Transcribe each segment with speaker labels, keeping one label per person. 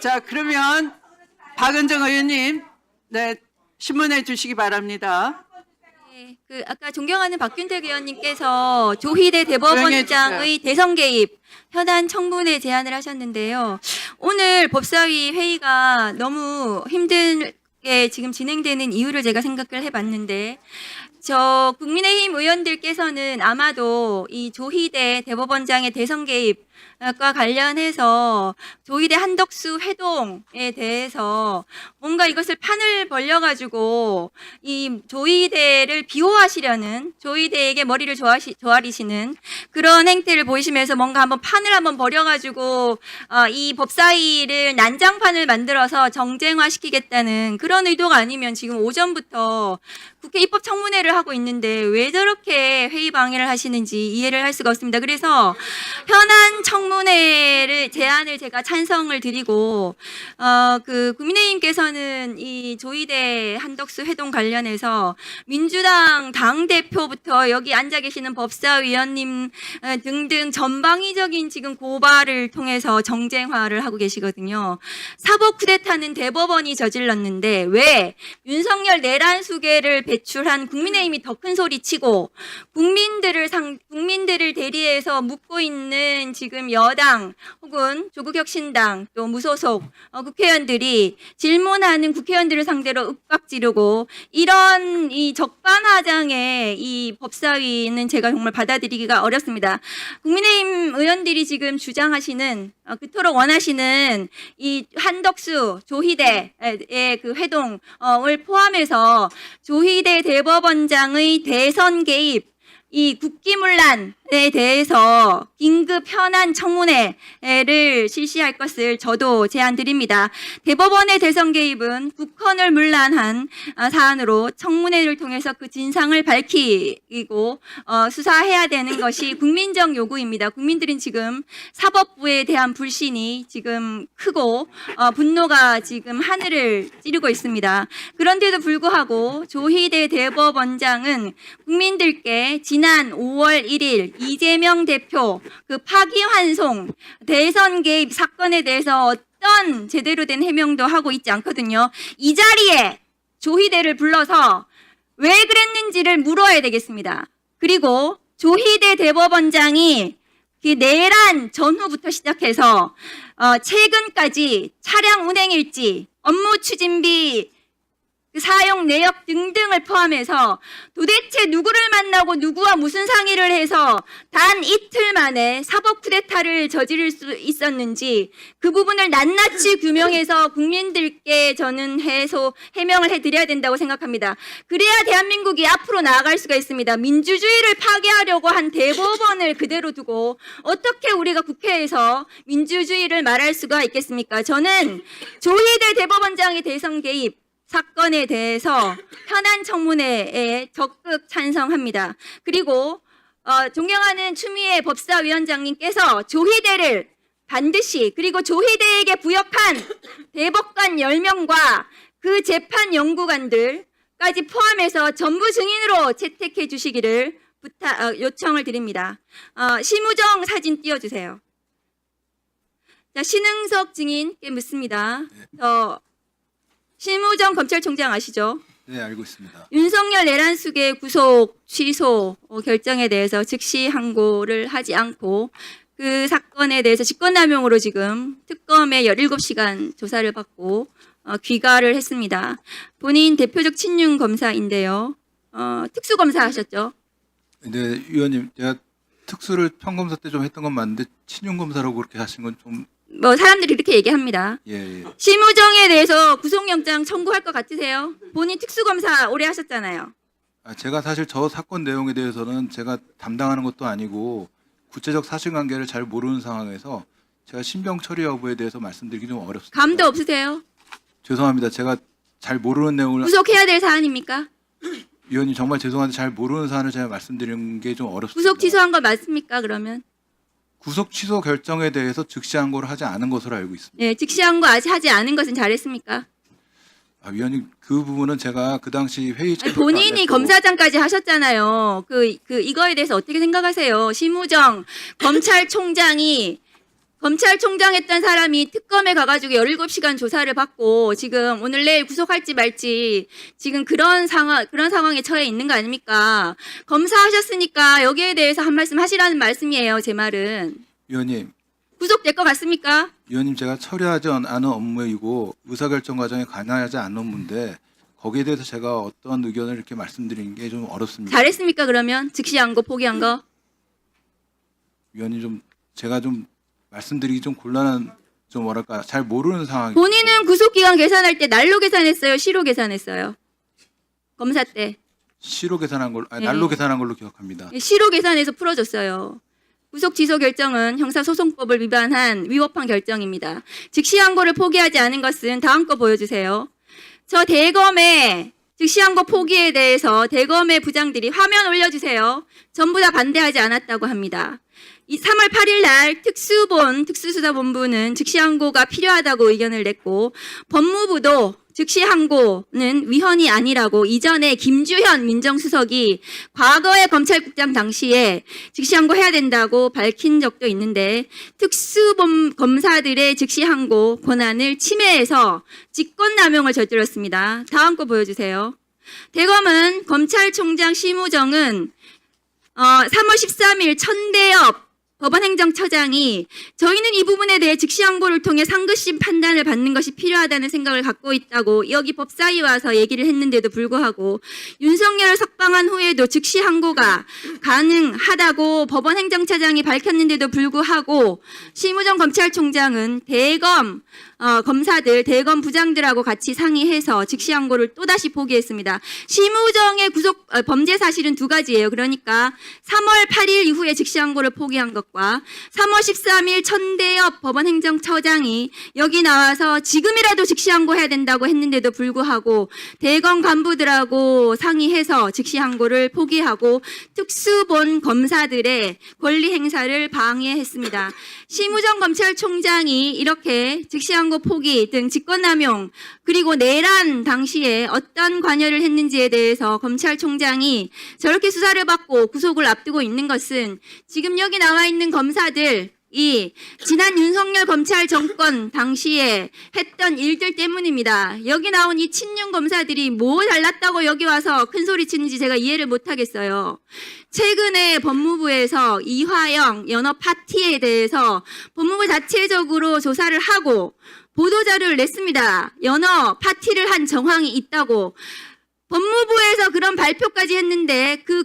Speaker 1: 자, 그러면 박은정 의원님, 네, 신문해 주시기 바랍니다.
Speaker 2: 네, 아까 존경하는 박균택 의원님께서 조희대 대법원장의 대선 개입 현안 청문회 제안을 하셨는데요. 오늘 법사위 회의가 너무 힘들게 지금 진행되는 이유를 제가 생각을 해봤는데, 저 국민의힘 의원들께서는 아마도 이 조희대 대법원장의 대선 개입과 관련해서 조희대 한덕수 회동에 대해서 뭔가 이것을 판을 벌려가지고 이 조희대를 비호하시려는, 조희대에게 머리를 조아리시는 그런 행태를 보이시면서 뭔가 한번 판을 한번 벌여가지고 이 법사위를 난장판을 만들어서 정쟁화시키겠다는 그런 의도가 아니면 지금 오전부터 국회 입법청문회를 하고 있는데 왜 저렇게 회의 방해를 하시는지 이해를 할 수가 없습니다. 그래서 현안 청문회를 제안을 제가 찬성을 드리고, 국민의힘께서는 이 조희대 한덕수 회동 관련해서 민주당 당대표부터 여기 앉아 계시는 법사위원님 등등 전방위적인 지금 고발을 통해서 정쟁화를 하고 계시거든요. 사법 쿠데타는 대법원이 저질렀는데 왜 윤석열 내란 수계를 배출한 국민의힘이 더 큰 소리 치고 국민들을 대리해서 묻고 있는 지금 여당 혹은 조국혁신당 또 무소속 국회의원들이 질문하는 국회의원들을 상대로 윽박 지르고 이런 이 적반하장의 이 법사위는 제가 정말 받아들이기가 어렵습니다. 국민의힘 의원들이 지금 주장하시는 그토록 원하시는 이 한덕수 조희대의 그 회동을 포함해서 조희대 대법원장의 대선 개입, 이 국기문란에 대해서 긴급 현안 청문회를 실시할 것을 저도 제안드립니다. 대법원의 대선 개입은 국헌을 문란한 사안으로 청문회를 통해서 그 진상을 밝히고 수사해야 되는 것이 국민적 요구입니다. 국민들은 지금 사법부에 대한 불신이 지금 크고 분노가 지금 하늘을 찌르고 있습니다. 그런데도 불구하고 조희대 대법원장은 국민들께 지난 5월 1일 이재명 대표 그 파기환송 대선 개입 사건에 대해서 어떤 제대로 된 해명도 하고 있지 않거든요. 이 자리에 조희대를 불러서 왜 그랬는지를 물어야 되겠습니다. 그리고 조희대 대법원장이 그 내란 전후부터 시작해서 최근까지 차량 운행일지, 업무 추진비 사용 내역 등등을 포함해서 도대체 누구를 만나고 누구와 무슨 상의를 해서 단 이틀 만에 사법 쿠데타를 저지를 수 있었는지 그 부분을 낱낱이 규명해서 국민들께 저는 해명을 해드려야 된다고 생각합니다. 그래야 대한민국이 앞으로 나아갈 수가 있습니다. 민주주의를 파괴하려고 한 대법원을 그대로 두고 어떻게 우리가 국회에서 민주주의를 말할 수가 있겠습니까? 저는 조희대 대법원장의 대선 개입 사건에 대해서 현안 청문회에 적극 찬성합니다. 그리고 존경하는 추미애 법사위원장님께서 조희대를 반드시, 그리고 조희대에게 부역한 대법관 10명과 그 재판 연구관들까지 포함해서 전부 증인으로 채택해 주시기를 요청을 드립니다. 심우정 사진 띄워주세요. 자, 신흥석 증인께 묻습니다. 심우정 검찰총장 아시죠?
Speaker 3: 네, 알고 있습니다.
Speaker 2: 윤석열 내란 수계 구속 취소 결정에 대해서 즉시 항고를 하지 않고 그 사건에 대해서 직권남용으로 지금 특검에 17시간 조사를 받고 귀가를 했습니다. 본인 대표적 친윤 검사인데요. 특수검사 하셨죠?
Speaker 3: 근데 위원님, 제가 특수를 평검사 때 좀 했던 건 맞는데 친윤검사라고 그렇게 하신 건 좀
Speaker 2: 사람들이 이렇게 얘기합니다.
Speaker 3: 예.
Speaker 2: 심우정에 대해서 구속영장 청구할 것 같으세요? 본인 특수검사 오래 하셨잖아요.
Speaker 3: 제가 사실 저 사건 내용에 대해서는 제가 담당하는 것도 아니고 구체적 사실관계를 잘 모르는 상황에서 제가 신병 처리 여부에 대해서 말씀드리기 좀 어렵습니다.
Speaker 2: 감도 없으세요?
Speaker 3: 죄송합니다. 제가 잘 모르는 내용을
Speaker 2: 구속해야 될 사안입니까?
Speaker 3: 위원님 정말 죄송한데 잘 모르는 사안을 제가 말씀드리는 게 좀 어렵습니다.
Speaker 2: 구속 취소한 거 맞습니까? 그러면?
Speaker 3: 구속 취소 결정에 대해서 즉시 항고를 하지 않은 것으로 알고 있습니다.
Speaker 2: 네, 즉시 항고 아직 하지 않은 것은 잘했습니까?
Speaker 3: 위원님 그 부분은 제가 그 당시 회의
Speaker 2: 본인이 검사장까지 하셨잖아요. 이거에 대해서 어떻게 생각하세요? 심우정 검찰총장이 검찰총장 했던 사람이 특검에 가가지고 17시간 조사를 받고 지금 오늘 내일 구속할지 말지 지금 그런 상황에 처해 있는 거 아닙니까? 검사하셨으니까 여기에 대해서 한 말씀 하시라는 말씀이에요, 제 말은.
Speaker 3: 위원님,
Speaker 2: 구속될 것 같습니까?
Speaker 3: 위원님 제가 처리하지 않은 업무이고 의사결정 과정에 관여하지 않은 업무인데 거기에 대해서 제가 어떤 의견을 이렇게 말씀드리는 게 좀 어렵습니다.
Speaker 2: 잘했습니까, 그러면? 즉시한 거, 포기한 거?
Speaker 3: 위원님 좀 제가 좀 말씀드리기 좀 곤란한 좀 뭐랄까 잘 모르는 상황이.
Speaker 2: 본인은 구속기간 계산할 때 날로 계산했어요, 시로 계산했어요? 검사 때.
Speaker 3: 시로 계산한 걸로, 아니,
Speaker 2: 네.
Speaker 3: 날로 계산한 걸로 기억합니다.
Speaker 2: 시로 계산해서 풀어줬어요. 구속 취소 결정은 형사소송법을 위법한 결정입니다. 즉시항고를 포기하지 않은 것은 다음 거 보여주세요. 저 대검의 즉시항고 포기에 대해서 대검의 부장들이 화면 올려주세요. 전부 다 반대하지 않았다고 합니다. 이 3월 8일 날 특수수사본부는 즉시항고가 필요하다고 의견을 냈고 법무부도 즉시항고는 위헌이 아니라고 이전에 김주현 민정수석이 과거의 검찰국장 당시에 즉시항고 해야 된다고 밝힌 적도 있는데 특수검사들의 즉시항고 권한을 침해해서 직권남용을 저질렀습니다. 다음 거 보여주세요. 대검은 검찰총장 심우정은 3월 13일 천대엽 법원행정처장이 저희는 이 부분에 대해 즉시항고를 통해 상급심 판단을 받는 것이 필요하다는 생각을 갖고 있다고 여기 법사위 와서 얘기를 했는데도 불구하고 윤석열을 석방한 후에도 즉시항고가 가능하다고 법원행정처장이 밝혔는데도 불구하고 심우정 검찰총장은 대검 검사들, 대검 부장들하고 같이 상의해서 즉시항고를 또다시 포기했습니다. 심우정의 범죄 사실은 두 가지예요. 그러니까 3월 8일 이후에 즉시항고를 포기한 것과 3월 13일 천대엽 법원행정처장이 여기 나와서 지금이라도 즉시항고 해야 된다고 했는데도 불구하고 대검 간부들하고 상의해서 즉시항고를 포기하고 특수본 검사들의 권리 행사를 방해했습니다. 심우정 검찰총장이 이렇게 즉시항고 포기 등 직권남용 그리고 내란 당시에 어떤 관여를 했는지에 대해서 검찰총장이 저렇게 수사를 받고 구속을 앞두고 있는 것은 지금 여기 나와 있는 검사들 이 지난 윤석열 검찰 정권 당시에 했던 일들 때문입니다. 여기 나온 이 친윤 검사들이 뭐 잘났다고 여기 와서 큰 소리 치는지 제가 이해를 못하겠어요. 최근에 법무부에서 이화영 연어 파티에 대해서 법무부 자체적으로 조사를 하고 보도자료를 냈습니다. 연어 파티를 한 정황이 있다고. 법무부에서 그런 발표까지 했는데 그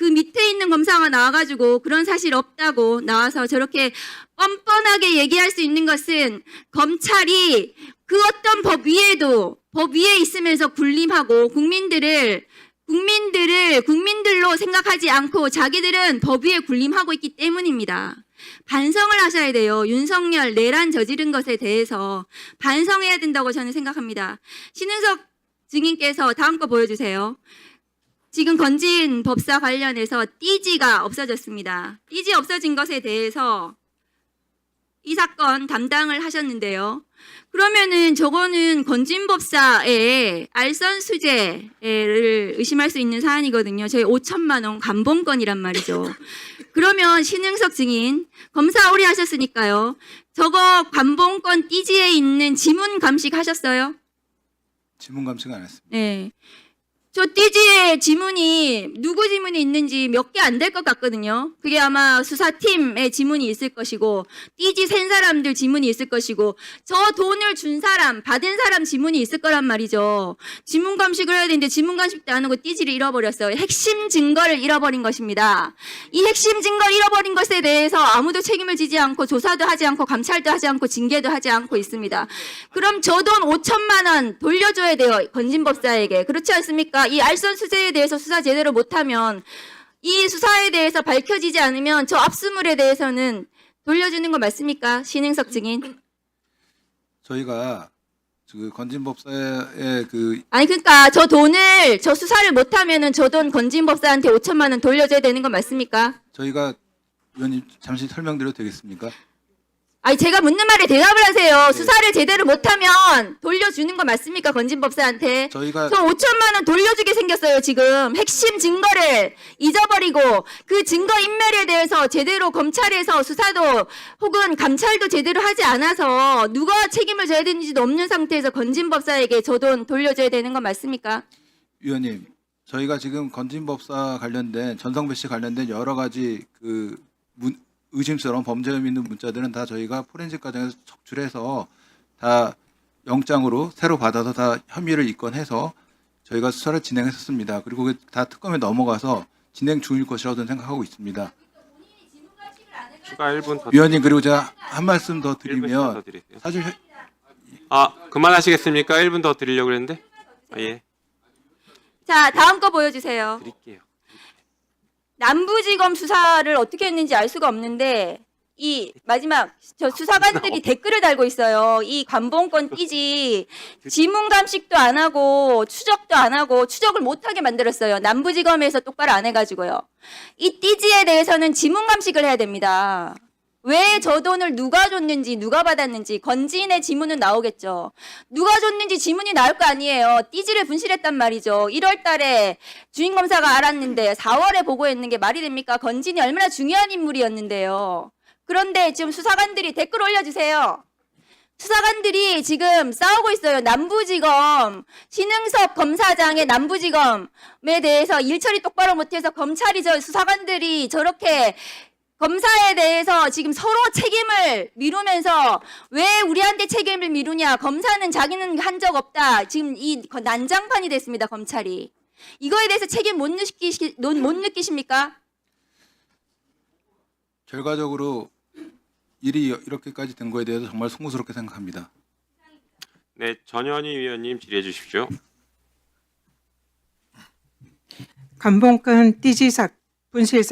Speaker 2: 밑에 있는 검사가 나와가지고 그런 사실 없다고 나와서 저렇게 뻔뻔하게 얘기할 수 있는 것은 검찰이 그 어떤 법 위에 있으면서 군림하고 국민들로 생각하지 않고 자기들은 법 위에 군림하고 있기 때문입니다. 반성을 하셔야 돼요. 윤석열 내란 저지른 것에 대해서 반성해야 된다고 저는 생각합니다. 신은석 증인께서 다음 거 보여주세요. 지금 건진 법사 관련해서 띠지가 없어졌습니다. 띠지 없어진 것에 대해서 이 사건 담당을 하셨는데요. 그러면은 저거는 건진 법사의 알선 수재를 의심할 수 있는 사안이거든요. 저희 5천만 원 감봉권이란 말이죠. 그러면 신흥석 증인 검사 오래 하셨으니까요. 저거 감봉권 띠지에 있는 지문 감식 하셨어요?
Speaker 3: 지문 감식 안 했습니다.
Speaker 2: 네. 저 띠지에 지문이 누구 지문이 있는지 몇 개 안 될 것 같거든요. 그게 아마 수사팀의 지문이 있을 것이고 띠지 센 사람들 지문이 있을 것이고 저 돈을 준 사람, 받은 사람 지문이 있을 거란 말이죠. 지문 감식을 해야 되는데 지문 감식도 안 하고 띠지를 잃어버렸어요. 핵심 증거를 잃어버린 것입니다. 이 핵심 증거를 잃어버린 것에 대해서 아무도 책임을 지지 않고 조사도 하지 않고 감찰도 하지 않고 징계도 하지 않고 있습니다. 그럼 저 돈 5천만 원 돌려줘야 돼요. 건진 법사에게. 그렇지 않습니까? 이 알선 수재에 대해서 수사 제대로 못하면 이 수사에 대해서 밝혀지지 않으면 저 압수물에 대해서는 돌려주는 거 맞습니까? 신행석 증인.
Speaker 3: 저희가 그 건진법사의
Speaker 2: 아니 그러니까 저 돈을 저 수사를 못하면은 저 돈 건진법사한테 5천만 원 돌려줘야 되는 거 맞습니까?
Speaker 3: 저희가 의원님 잠시 설명드려도 되겠습니까?
Speaker 2: 아니 제가 묻는 말에 대답을 하세요. 수사를 제대로 못하면 돌려주는 거 맞습니까? 건진법사한테.
Speaker 3: 저희가
Speaker 2: 저 5천만 원 돌려주게 생겼어요. 지금 핵심 증거를 잊어버리고 그 증거 인멸에 대해서 제대로 검찰에서 수사도 혹은 감찰도 제대로 하지 않아서 누가 책임을 져야 되는지도 없는 상태에서 건진법사에게 저 돈 돌려줘야 되는 건 맞습니까?
Speaker 3: 위원님, 저희가 지금 건진법사 관련된 전성배 씨 관련된 여러 가지 의심스러운 범죄 혐의 있는 문자들은 다 저희가 포렌식 과정에서 적출해서 다 영장으로 새로 받아서 다 혐의를 입건해서 저희가 수사를 진행했었습니다. 그리고 그게 다 특검에 넘어가서 진행 중일 것이라고 저는 생각하고 있습니다.
Speaker 4: 추가 1분 더.
Speaker 3: 위원님, 그리고 제가 한 말씀 더
Speaker 4: 1분
Speaker 3: 드리면
Speaker 4: 더 드리세요.
Speaker 3: 사실
Speaker 4: 그만하시겠습니까? 1분 더 드리려고 그랬는데. 예,
Speaker 2: 자, 다음 거 보여주세요.
Speaker 4: 드릴게요.
Speaker 2: 남부지검 수사를 어떻게 했는지 알 수가 없는데 이 마지막 저 수사관들이 댓글을 달고 있어요. 이 관봉권 띠지 지문 감식도 안 하고 추적도 안 하고 추적을 못하게 만들었어요. 남부지검에서 똑바로 안 해가지고요. 이 띠지에 대해서는 지문 감식을 해야 됩니다. 왜 저 돈을 누가 줬는지 누가 받았는지 건진의 지문은 나오겠죠. 누가 줬는지 지문이 나올 거 아니에요. 띠지를 분실했단 말이죠. 1월 달에 주임검사가 알았는데 4월에 보고했는 게 말이 됩니까? 건진이 얼마나 중요한 인물이었는데요. 그런데 지금 수사관들이 댓글 올려주세요. 수사관들이 지금 싸우고 있어요. 남부지검 신흥섭 검사장의 남부지검에 대해서 일 처리 똑바로 못해서 검찰이 수사관들이 저렇게 검사에 대해서 지금 서로 책임을 미루면서 왜 우리한테 책임을 미루냐. 검사는 자기는 한 적 없다. 지금 이 난장판이 됐습니다. 검찰이. 이거에 대해서 책임 못 느끼십니까?
Speaker 3: 결과적으로 일이 이렇게까지 된 거에 대해서 정말 송구스럽게 생각합니다.
Speaker 4: 네, 전현희 위원님 질의해 주십시오.
Speaker 5: 관봉권 띠지 분실